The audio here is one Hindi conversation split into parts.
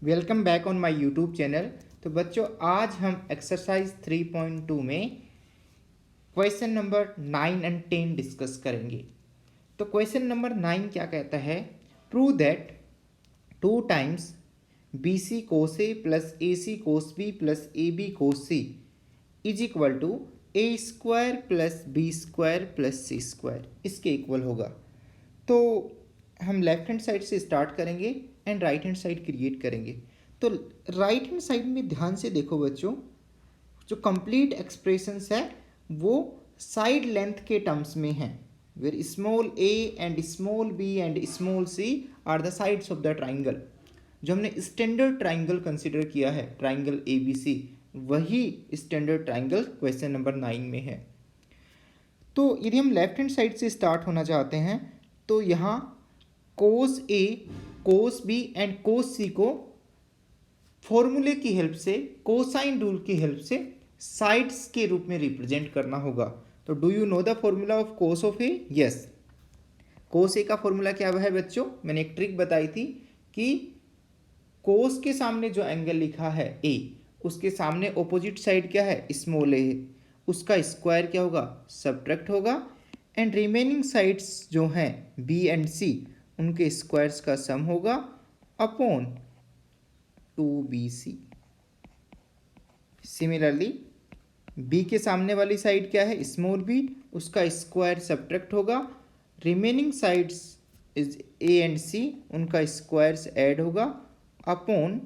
Welcome back on my YouTube channel. तो बच्चों आज हम एक्सरसाइज 3.2 में क्वेश्चन नंबर 9 एंड 10 डिस्कस करेंगे। तो क्वेश्चन नंबर 9 क्या कहता है, prove that 2 times B C cos A plus A C cos B plus A B cos C is equal to A square plus B square plus C square, इसके इक्वल होगा। तो हम लेफ्ट हैंड साइड से स्टार्ट करेंगे and right hand side create करेंगे। तो राइट हैंड साइड में ध्यान से देखो बच्चों, जो कंप्लीट एक्सप्रेशंस है वो साइड लेंथ के टर्म्स में है। Where small A and small B and small C are the sides of the triangle. जो हमने स्टैंडर्ड ट्राइंगल कंसिडर किया है, ट्राइंगल ए बी सी, वही स्टैंडर्ड ट्राइंगल क्वेश्चन नंबर 9 में है। तो यदि हम लेफ्ट हैंड साइड से स्टार्ट होना चाहते हैं तो यहाँ कोस ए, कोस बी एंड कोस सी को फॉर्मूले की हेल्प से, कोसाइन रूल की हेल्प से साइड्स के रूप में रिप्रेजेंट करना होगा। तो do you know the formula of cos of A? Yes, cos A का फॉर्मूला क्या है बच्चों? मैंने एक ट्रिक बताई थी कि कोस के सामने जो एंगल लिखा है ए, उसके सामने ऑपोजिट साइड क्या है? स्मॉल ए है, उसका स्क्वायर क्या होगा? सबट्रैक्ट होगा। एंड रिमेनिंग साइड्स जो हैं बी एंड सी, उनके स्क्वायर्स का सम होगा अपॉन 2BC। सिमिलरली बी के सामने वाली साइड क्या है? स्मॉल बी, उसका स्क्वायर सबट्रैक्ट होगा। Remaining sides is A and C, उनका स्क्वायर्स ऐड होगा upon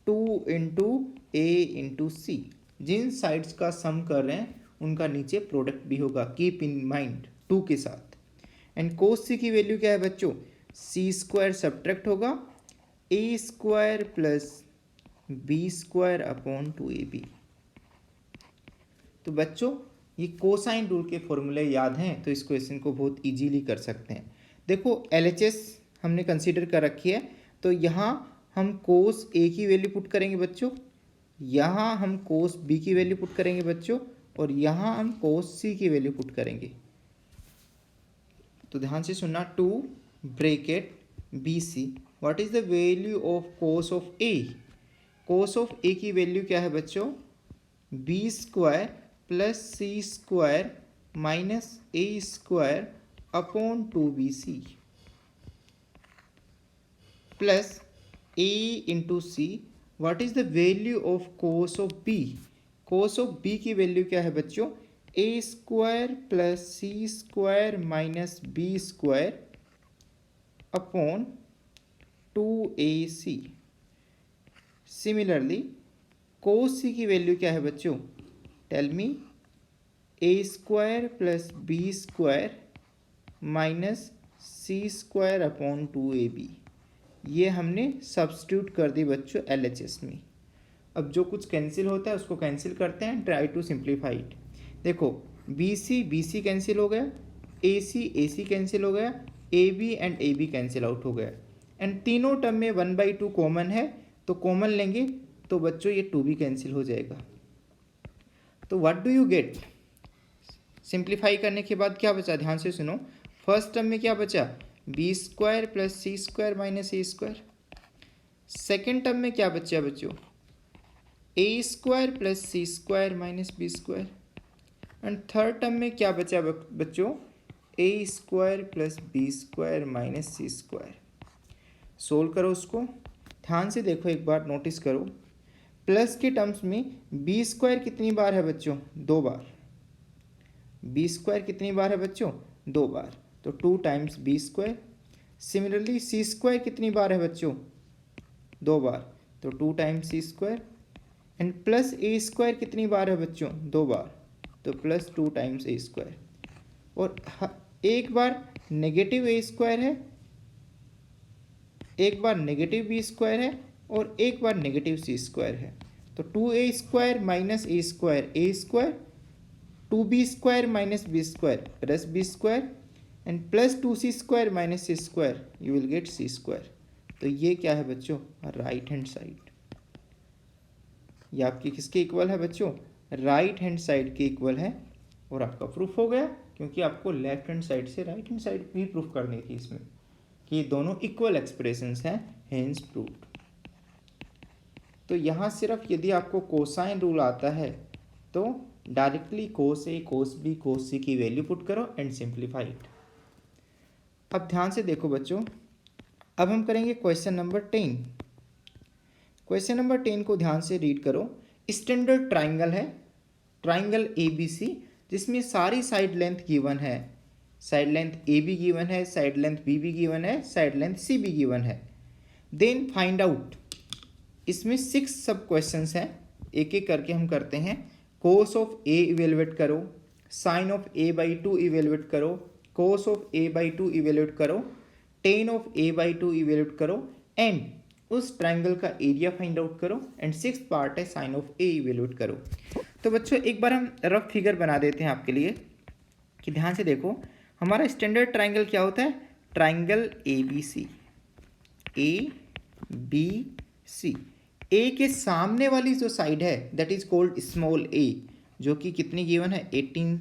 2 into A into C. जिन साइड्स का सम कर रहे हैं उनका नीचे प्रोडक्ट भी होगा, कीप इन माइंड 2 के साथ। एंड कोस सी की वैल्यू क्या है बच्चों? सी स्क्वायर सबट्रैक्ट होगा A square plus B square upon 2AB। तो बच्चों ये कोसाइन रूल के फॉर्मूले याद हैं तो इस क्वेश्चन को बहुत इजीली कर सकते हैं। देखो LHS हमने कंसीडर कर रखी है, तो यहाँ हम कोस ए की वैल्यू पुट करेंगे बच्चों, यहाँ हम कोस बी की वैल्यू पुट करेंगे बच्चों, और यहाँ हम कोस सी की वैल्यू पुट करेंगे। तो ध्यान से सुनना, 2 bracket BC, what is the value of cos of A? Cos of A की वैल्यू क्या है बच्चों? B square plus C square minus A square upon 2BC plus A into C. What is the value of cos of B? Cos of B की वैल्यू क्या है बच्चों? A square plus C square minus B square upon 2AC। Similarly cos C की वैल्यू क्या है बच्चों? Tell me. A square plus B square minus C square upon 2AB। ये हमने सब्स्टिट्यूट कर दी बच्चों LHS में। अब जो कुछ कैंसिल होता है उसको कैंसिल करते हैं, ट्राई टू सिंप्लीफाई इट। देखो BC कैंसिल हो गया, AC कैंसिल हो गया, AB and AB cancel out हो गया, एंड तीनों टर्म में 1/2 कॉमन है, तो कॉमन लेंगे तो बच्चों ये 2 भी कैंसिल हो जाएगा। तो what do you get? Simplify करने के बाद क्या बचा? ध्यान से सुनो, फर्स्ट टर्म में क्या बचा? B square plus C square minus A square. Second term में क्या बचा बच्चों? A square plus C square minus B square. And third term में क्या बचा बच्चों? A square plus B square minus C square. Solve करो उसको, ध्यान से देखो, एक बार नोटिस करो, प्लस के टर्म्स में बी स्क्वायर कितनी बार है बच्चों? 2 बार। बी स्क्वायर कितनी बार है बच्चों? 2 बार, तो 2 times B square. Similarly C square कितनी बार है बच्चों? 2 बार, तो 2 times C square. And plus A square कितनी बार है बच्चों? 2 बार, तो प्लस 2 टाइम्स ए स्क्वायर। और एक बार नेगेटिव ए स्क्वायर है, एक बार नेगेटिव बी स्क्वायर है, और एक बार नेगेटिव सी स्क्वायर है। तो 2A square minus A square, 2B square minus B square plus B square, and plus 2C square minus C square, you will get C square. तो ये क्या है बच्चों? Right hand side. ये आपकी किसके इक्वल है बच्चों? राइट हैंड साइड के इक्वल है, और आपका प्रूफ हो गया, क्योंकि आपको लेफ्ट हैंड साइड से राइट हैंड साइड भी प्रूफ करनी थी इसमें कि ये दोनों इक्वल एक्सप्रेशंस हैं, हेंस प्रूव्ड। तो यहाँ सिर्फ यदि आपको कोसाइन रूल आता है तो डायरेक्टली कोस ए कोस बी कोस सी की वैल्यू पुट करो एंड सिंप्लीफाई इट। अब ध्यान से देखो बच्चों, अब हम करेंगे क्वेश्चन नंबर 10। क्वेश्चन नंबर 10 को ध्यान से रीड करो। स्टैंडर्ड ट्राइंगल है, ट्राइंगल ABC, जिसमें सारी साइड लेंथ गिवन है। साइड लेंथ AB गिवन है, साइड लेंथ BB गिवन है, साइड लेंथ CB गिवन है। देन फाइंड आउट, इसमें 6 सब क्वेश्चंस हैं, एक एक करके हम करते हैं। कोस ऑफ A इवेलुएट करो, साइन ऑफ A/2 इवेलुएट करो, कोस ऑफ A/2 इवेलुएट करो, टेन ऑफ A/2 इवेलुएट करो एंड उस ट्राइंगल का एरिया फाइंड आउट करो एंड 6th पार्ट है साइन ऑफ A इवेलुएट करो। तो बच्चों एक बार हम रफ फिगर बना देते हैं आपके लिए कि ध्यान से देखो। हमारा स्टैंडर्ड ट्राइंगल क्या होता है? Triangle ABC, ABC। ए के सामने वाली जो साइड है that is called small a, जो कि कितनी गिवन है? 18।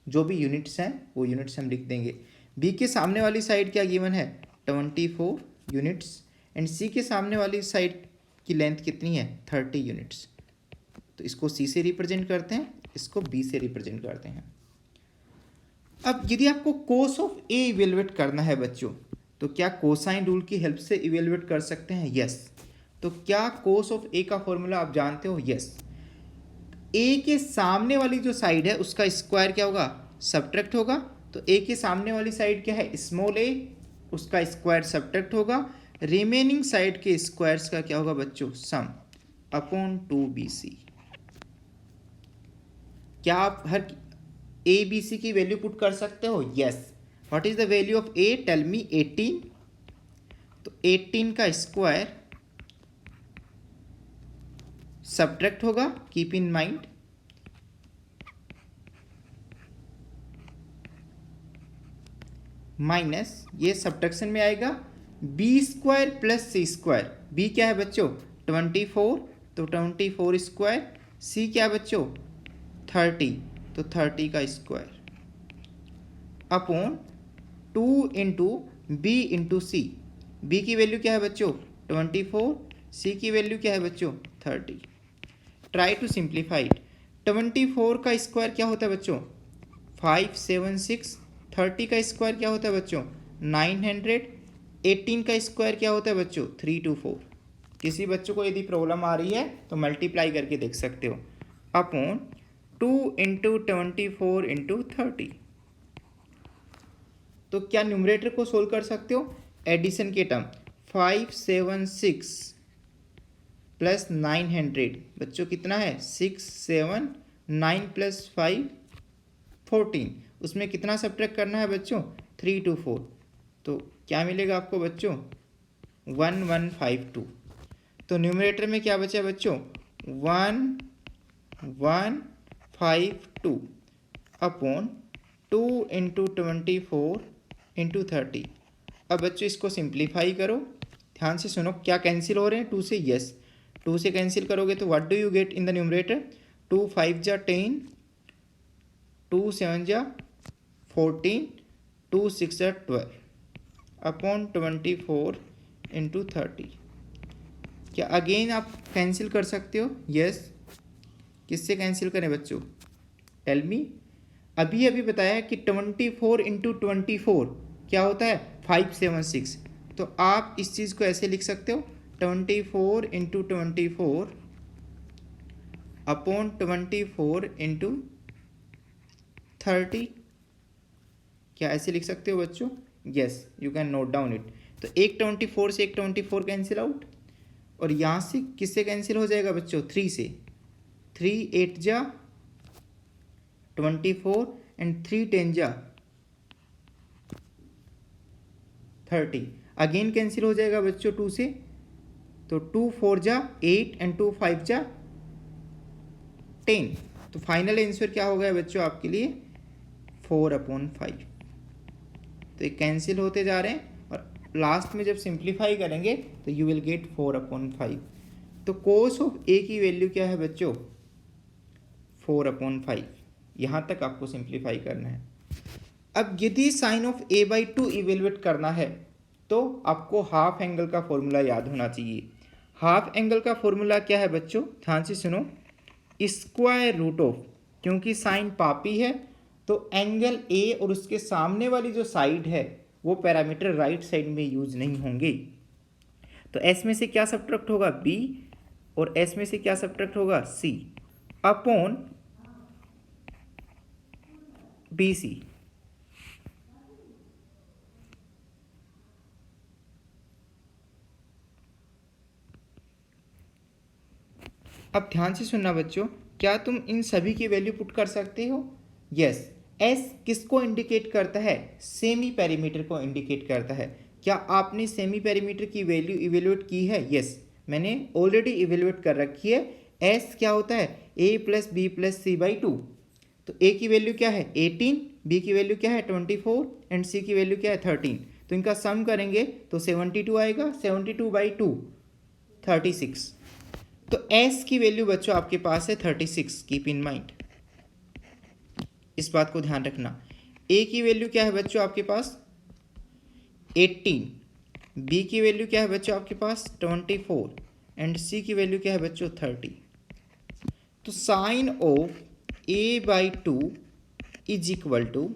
जो भी यूनिट्स हैं वो यूनिट्स हम लिख देंगे। बी के सामने वाली साइड क्या गिवन है? 24 यूनिट्स। एंड सी के सामने वाली साइड की लेंथ कितनी है? 30 यूनिट्स। तो इसको सी से रिप्रेजेंट करते हैं, इसको बी से रिप्रेजेंट करते हैं। अब यदि आपको कोस ऑफ ए इवेलुएट करना है बच्चों, तो क्या कोसाइन रूल की हेल्प से इवेलुएट कर सकते हैं? यस। तो क्या कोस ऑफ ए का फॉर्मूला आप जानते हो? यस। ए के सामने वाली जो साइड है उसका स्क्वायर क्या होगा? सब्ट्रैक्ट होगा। तो ए के सामने वाली साइड क्या है? स्मॉल ए, उसका स्क्वायर सब्ट्रैक्ट होगा। रिमेनिंग साइड के स्क्वायर्स का क्या होगा बच्चों? Sum upon 2BC। क्या आप हर ABC की वैल्यू पुट कर सकते हो? Yes. What is the value of A? Tell me. 18। तो 18 का स्क्वायर सब्ट्रैक्ट होगा, कीप इन माइंड, माइनस ये सब्ट्रैक्शन में आएगा B² प्लस C²। B क्या है बच्चों? 24, तो 24 स्क्वायर। C क्या है बच्चों? 30, तो 30 का square upon 2 into B into C। B की वैल्यू क्या है बच्चों? 24। C की वैल्यू क्या है बच्चों? 30। Try to simplify it. 24 का स्क्वायर क्या होता है बच्चों? 576। 30 का स्क्वायर क्या होता है बच्चों? 900। 18 का स्क्वायर क्या होता है बच्चों? 324। किसी बच्चों को यदि प्रॉब्लम आ रही है तो मल्टीप्लाई करके देख सकते हो। Upon 2 into 24 into 30। तो क्या न्यूमरेटर को सोल्व कर सकते हो? एडिशन के टर्म 576 प्लस 900 बच्चों कितना है? 6, 7, 9 प्लस 5 14। उसमें कितना सब्ट्रैक्ट करना है बच्चों? 324। तो क्या मिलेगा आपको बच्चों? 1152। तो न्यूमरेटर में क्या बचा बच्चों? 1152 अपॉन 2 इंटू 24 इंटू 30। अब बच्चों इसको सिंप्लीफाई करो, ध्यान से सुनो। क्या कैंसिल हो रहे हैं? 2 से? यस। 2 से कैंसिल करोगे तो what do you get in the numerator? 2 5 जा 10, 2 7 जा 14, 2 6 जा 12 अपॉन 24 इंटू 30। क्या अगेन आप कैंसिल कर सकते हो? यस। किससे कैंसिल करें बच्चों? Tell me. अभी अभी बताया कि 24 इंटू 24 क्या होता है? 576। तो आप इस चीज़ को ऐसे लिख सकते हो 24 इंटू 24 अपॉन 24 इंटू 30। क्या ऐसे लिख सकते हो बच्चों? Yes, you can note down it. तो एक 24 से एक 24 कैंसिल आउट, और यहाँ से किससे कैंसिल हो जाएगा बच्चों? 3 से। 3 8 जा 24 एंड 3 10 जा 30। अगेन कैंसिल हो जाएगा बच्चों 2 से, तो 2 4 जा 8 एंड 2 5 जा 10। तो फाइनल आंसर क्या हो गया बच्चों आपके लिए? 4/5। तो ये कैंसिल होते जा रहे हैं और लास्ट में जब सिंप्लीफाई करेंगे तो यू विल गेट 4/5। तो कोस ऑफ ए की वैल्यू क्या है बच्चों? 4/5। यहाँ तक आपको सिंप्लीफाई करना है। अब यदि साइन ऑफ A/2 इवेलुएट करना है तो आपको हाफ एंगल का फॉर्मूला याद होना चाहिए। हाफ एंगल का फॉर्मूला क्या है बच्चों, ध्यान से सुनो, स्क्वायर रूट ऑफ, क्योंकि साइन पापी है तो एंगल ए और उसके सामने वाली जो साइड है वो पैरामीटर राइट साइड में यूज नहीं होंगे। तो एस में से क्या सब्ट्रैक्ट होगा, बी, और एस में से क्या सब्ट्रैक्ट होगा, सी, अपॉन बी सी। अब ध्यान से सुनना बच्चों, क्या तुम इन सभी की वैल्यू पुट कर सकते हो? यस। एस किसको इंडिकेट करता है, सेमी पेरीमीटर को इंडिकेट करता है। क्या आपने सेमी पेरीमीटर की वैल्यू इवेल्युएट की है? यस, मैंने ऑलरेडी इवेल्युएट कर रखी है। एस क्या होता है, A plus B plus C by 2। तो ए की वैल्यू क्या है 18, बी की वैल्यू क्या है 24 एंड सी की वैल्यू क्या है 13। तो इनका सम करेंगे तो 72 आएगा, 72 बाई 2 36। तो s की वैल्यू बच्चों आपके पास है 36, कीप इन माइंड, इस बात को ध्यान रखना। a की वैल्यू क्या है बच्चों आपके पास 18, b की वैल्यू क्या है बच्चों आपके पास 24 एंड c की वैल्यू क्या है बच्चों 30। तो sine of a by 2 is equal to,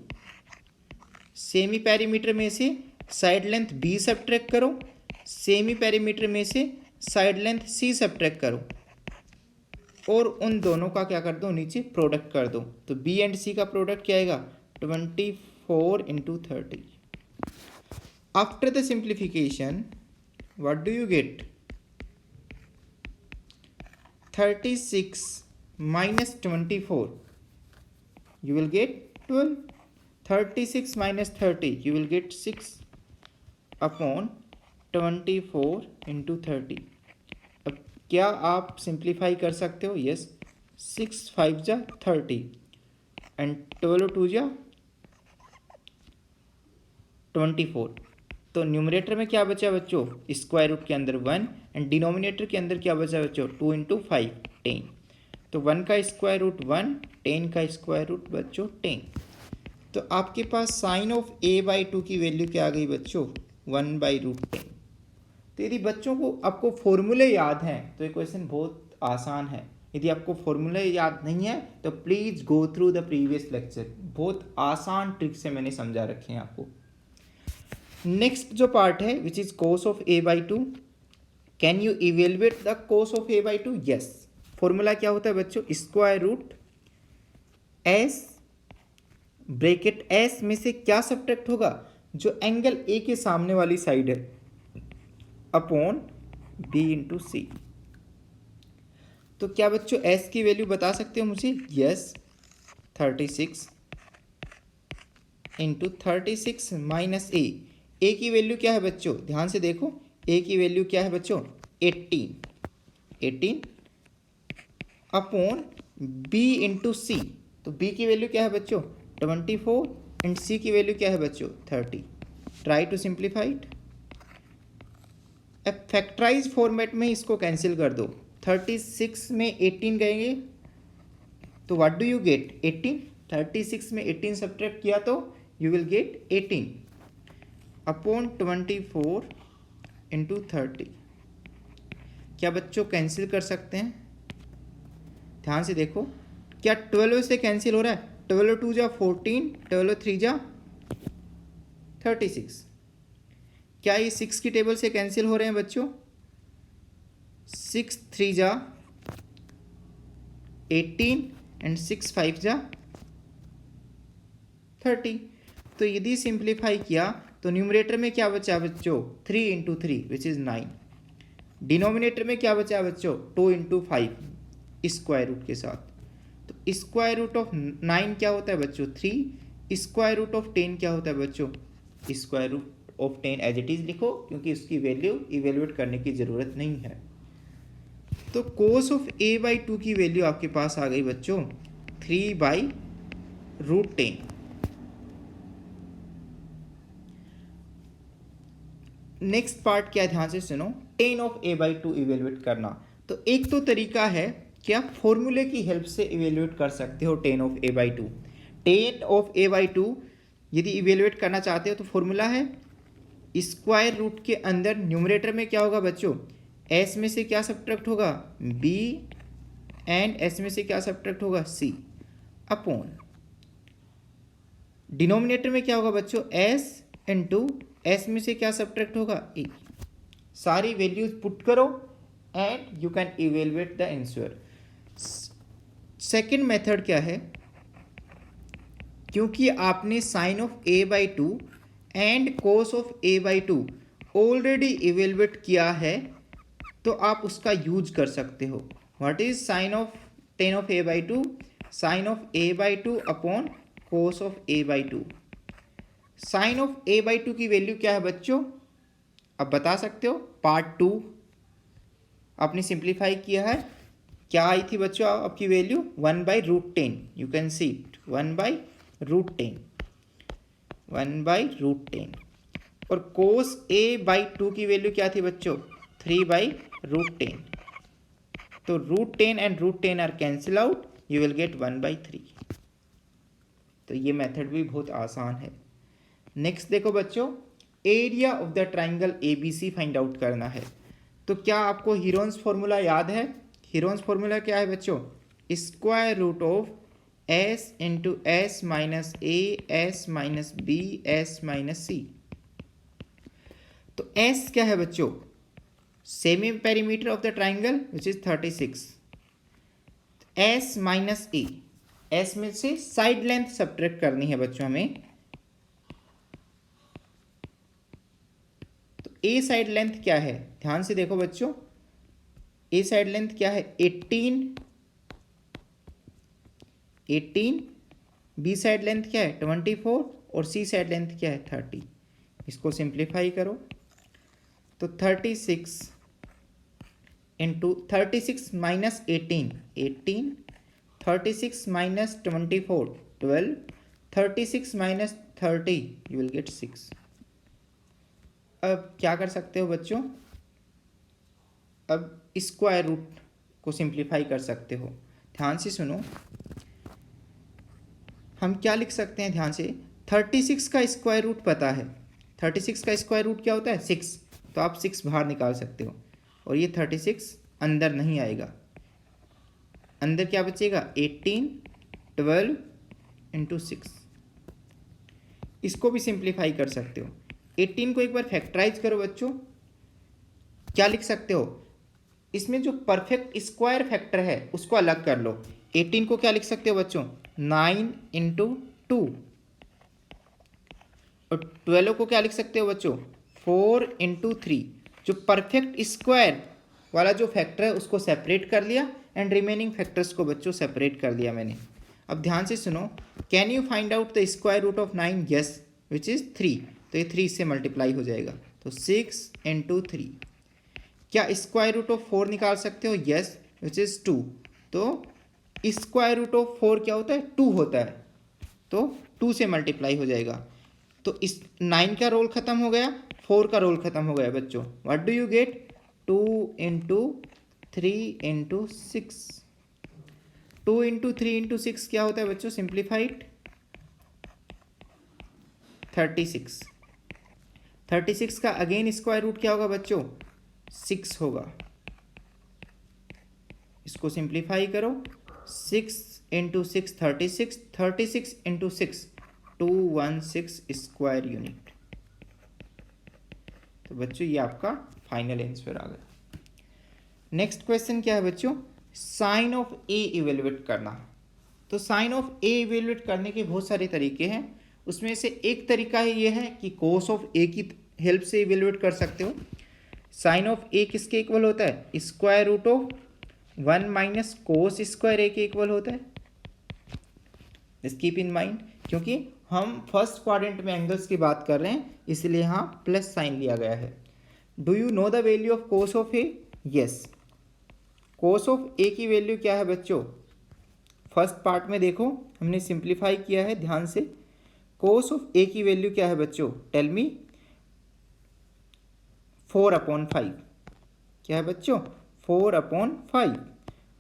semi perimeter में से साइड लेंथ b सब्ट्रैक्ट करो, सेमी पेरीमीटर में से साइड लेंथ c सब्ट्रैक्ट करो और उन दोनों का क्या कर दो, नीचे प्रोडक्ट कर दो। तो b एंड c का प्रोडक्ट क्या आएगा 24 into 30। After the simplification what do you get, 36 minus 24 you will get 12, 36 minus 30 you will get 6 upon 24 into 30। अब क्या आप सिंप्लीफाई कर सकते हो? यस, 6 5 जा 30 एंड 12 2 जा 24। तो न्यूमरेटर में क्या बचा बच्चों, स्क्वायर रूट के अंदर 1 एंड डिनोमिनेटर के अंदर क्या बचा बच्चों 2 इंटू 5 10। तो 1 का स्क्वायर रूट 1, 10 का स्क्वायर रूट बच्चों 10। तो आपके पास साइन ऑफ a बाई 2 की वैल्यू क्या आ गई बच्चों 1 बाई रूट 10। तो यदि बच्चों को आपको फॉर्मूले याद हैं तो ये क्वेश्चन बहुत आसान है। यदि आपको फॉर्मूले याद नहीं है तो please go through the previous lecture, बहुत आसान ट्रिक से मैंने समझा रखे हैं आपको। नेक्स्ट जो पार्ट है which is cos of a by 2, can you evaluate the cos of a by 2? Yes. Formula क्या होता है बच्चों, square root S bracket S में से क्या सब्ट्रैक्ट होगा, जो एंगल ए के सामने वाली साइड है, अपॉन बी इंटू सी। तो क्या बच्चों एस की वैल्यू बता सकते हो मुझे? यस, 36 इंटू 36 माइनस ए की वैल्यू क्या है बच्चों, ध्यान से देखो, ए की वैल्यू क्या है बच्चों 18 अपॉन बी इंटू सी। तो बी की वैल्यू क्या है बच्चों 24 एंड सी की वैल्यू क्या है बच्चों 30। Try to simplify it. Factorize format में इसको कैंसिल कर दो, 36 में 18 गएंगे तो व्हाट डू यू गेट 18, 36 में 18 सब्ट्रैक्ट किया तो you will gate 18 upon 24 into 30। क्या बच्चों कैंसिल कर सकते हैं? ध्यान से देखो, क्या 12 से कैंसिल हो रहा है, 12 2 जा 14, 12 3 जा 36। क्या ये 6 की टेबल से कैंसिल हो रहे हैं बच्चों, 6 3 जा 18 एंड 6 5 जा 30। तो यदि सिंप्लीफाई किया तो न्यूमरेटर में क्या बचा बच्चों 3 इंटू 3 विच इज़ 9। डिनोमिनेटर में क्या बचा बच्चों 2 इंटू 5 स्क्वायर रूट के साथ। तो स्क्वायर रूट ऑफ 9 क्या होता है बच्चों 3, स्क्वायर रूट ऑफ 10 क्या होता है बच्चों, square root of 10 as it is लिखो क्योंकि उसकी वैल्यू इवेल्युएट करने की ज़रूरत नहीं है। तो कोस ऑफ a बाई 2 की वैल्यू आपके पास आ गई बच्चों 3 बाई रूट 10। नेक्स्ट पार्ट क्या, ध्यान से सुनो, ten of a by 2 evaluate करना। तो एक तो तरीका है कि आप फॉर्मूले की हेल्प से इवेल्युएट कर सकते हो ten of a by 2। Ten of a by 2 यदि इवेल्युएट करना चाहते हो तो फॉर्मूला है स्क्वायर रूट के अंदर न्यूमरेटर में क्या होगा बच्चों एस में से क्या सब्ट्रैक्ट होगा, बी, एंड एस में से क्या सब्ट्रैक्ट होगा, सी, अपॉन डिनोमिनेटर में क्या होगा बच्चों, एस इंटू एस में से क्या सब्ट्रैक्ट होगा, ए। सारी वैल्यूज पुट करो and you can evaluate the answer. Second method क्या है, क्योंकि आपने sine of A by two and cos of A by two already evaluate किया है, तो आप उसका यूज कर सकते हो। What is sine of tan of A by two, sine of A by two upon cos of A by two. Sine of A by two की वैल्यू क्या है बच्चों, अब बता सकते हो, पार्ट टू आपने सिंप्लीफाई किया है, क्या आई थी बच्चों आपकी value, 1/√10। You can see it, 1/√10, 1/√10। और कोस ए बाई टू की वैल्यू क्या थी बच्चों, 3/√10। तो √10 and √10 are cancel out, you will get 1/3। तो ये मेथड भी बहुत आसान है। नेक्स्ट देखो बच्चों, area of the triangle ABC find out करना है। तो क्या आपको हीरोन्स फॉर्मूला याद है, हीरोन्स फॉर्मूला क्या है बच्चों, square root of S into S minus A S minus B S minus C. तो एस क्या है बच्चों, semi perimeter of the triangle which is 36, S minus A, S में से साइड लेंथ सब्ट्रैक्ट करनी है बच्चों हमें। तो ए साइड लेंथ क्या है, ध्यान से देखो बच्चों, ए साइड लेंथ क्या है, 18, बी साइड लेंथ क्या है 24 और सी साइड लेंथ क्या है 30। इसको सिंप्लीफाई करो तो 36 into 36 minus 18, 36 minus 24, 12, 36 minus 30, you will gate 6। अब क्या कर सकते हो बच्चों, अब स्क्वायर रूट को सिंप्लीफाई कर सकते हो। ध्यान से सुनो, हम क्या लिख सकते हैं ध्यान से, 36 का स्क्वायर रूट पता है, 36 का स्क्वायर रूट क्या होता है 6, तो आप 6 बाहर निकाल सकते हो और ये 36 अंदर नहीं आएगा, अंदर क्या बचेगा 18, 12 इंटू 6। इसको भी सिंप्लीफाई कर सकते हो। 18 को एक बार फैक्टराइज करो बच्चों, क्या लिख सकते हो, इसमें जो परफेक्ट स्क्वायर फैक्टर है उसको अलग कर लो। 18 को क्या लिख सकते हो बच्चों, 9 इंटू 2, और 12 को क्या लिख सकते हो बच्चों, 4 इंटू 3। जो परफेक्ट स्क्वायर वाला जो फैक्टर है उसको सेपरेट कर लिया एंड रिमेनिंग फैक्टर्स को बच्चों सेपरेट कर दिया मैंने। अब ध्यान से सुनो, can you find out the square root of 9, yes, which is 3। तो ये 3 से मल्टीप्लाई हो जाएगा, तो 6 इंटू 3। क्या स्क्वायर रूट ऑफ 4 निकाल सकते हो, यस, विच इज़ 2। तो स्क्वायर रूट ऑफ 4 क्या होता है, 2 होता है, तो 2 से मल्टीप्लाई हो जाएगा। तो इस 9 का रोल खत्म हो गया, 4 का रोल खत्म हो गया बच्चों। What do you get, 2 into 3 into 6। 2 into 3 into 6 क्या होता है बच्चों, सिंप्लीफाइड 36। 36 का अगेन स्क्वायर रूट क्या होगा बच्चों, 6 होगा। इसको सिंप्लीफाई करो, 6 इंटू 6 36, 36 इंटू 6 216 स्क्वायर यूनिट। तो बच्चों ये आपका फाइनल आंसर आ गया। नेक्स्ट क्वेश्चन क्या है बच्चों, साइन ऑफ ए इवेलुएट करना। तो साइन ऑफ ए इवेलुएट करने के बहुत सारे तरीके हैं, उसमें से एक तरीका है ये है कि कोस ऑफ ए की हेल्प से इवेलुएट कर सकते हो। साइन ऑफ ए किसके इक्वल होता है, square root of 1 minus cos square A के इक्वल होता है। कीप इन माइंड, क्योंकि हम फर्स्ट क्वाड्रेंट में एंगल्स की बात कर रहे हैं इसलिए यहाँ प्लस साइन लिया गया है। Do you know the value of cos of A, yes. Cos of A की वैल्यू क्या है बच्चों, फर्स्ट पार्ट में देखो हमने सिंप्लीफाई किया है ध्यान से। कोस ऑफ ए की वैल्यू क्या है बच्चों, टेल मी, 4/5। क्या है बच्चों, 4/5।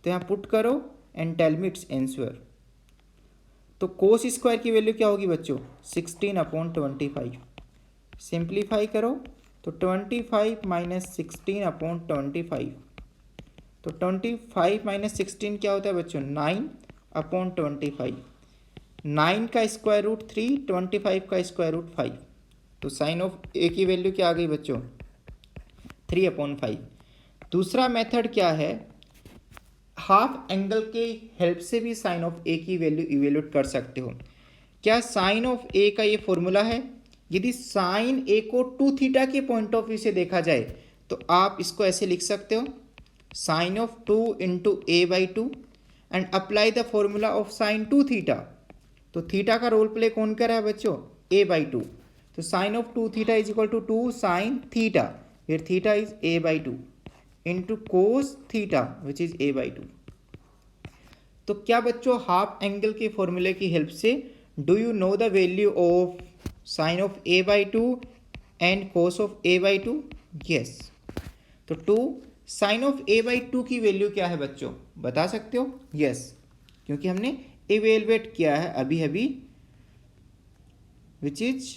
तो यहाँ पुट करो and tell me its answer. तो कोस स्क्वायर की वैल्यू क्या होगी बच्चों, 16/25। सिंप्लीफाई करो तो 25 माइनस 16 अपॉन 25, तो 25 माइनस 16 क्या होता है बच्चों 9 अपॉन 25, 9 का स्क्वायर रूट 3, 25 का स्क्वायर रूट 5, तो साइन ऑफ ए की वैल्यू क्या आ गई बच्चों 3 अपॉन 5। दूसरा मेथड क्या है, हाफ एंगल के हेल्प से भी साइन ऑफ ए की वैल्यू इवेल्यूट कर सकते हो। क्या साइन ऑफ ए का ये फॉर्मूला है, यदि साइन ए को 2 थीटा के पॉइंट ऑफ व्यू से देखा जाए तो आप इसको ऐसे लिख सकते हो sine of 2 into A by 2 and apply the formula of sine 2 theta. तो थीटा का रोल प्ले कौन कर रहा है बच्चों ए बाई 2, तो sine of 2 theta is equal to 2 sine theta, फिर theta is A by 2 into cos theta which is A by 2। तो क्या बच्चों हाफ एंगल के फॉर्मूले की हेल्प से do you know the value of sine of A by 2 and cos of A by 2? Yes. तो 2 साइन ऑफ ए बाई 2 की वैल्यू क्या है बच्चों बता सकते हो? यस, क्योंकि हमने इवेलुएट किया है अभी अभी विच इज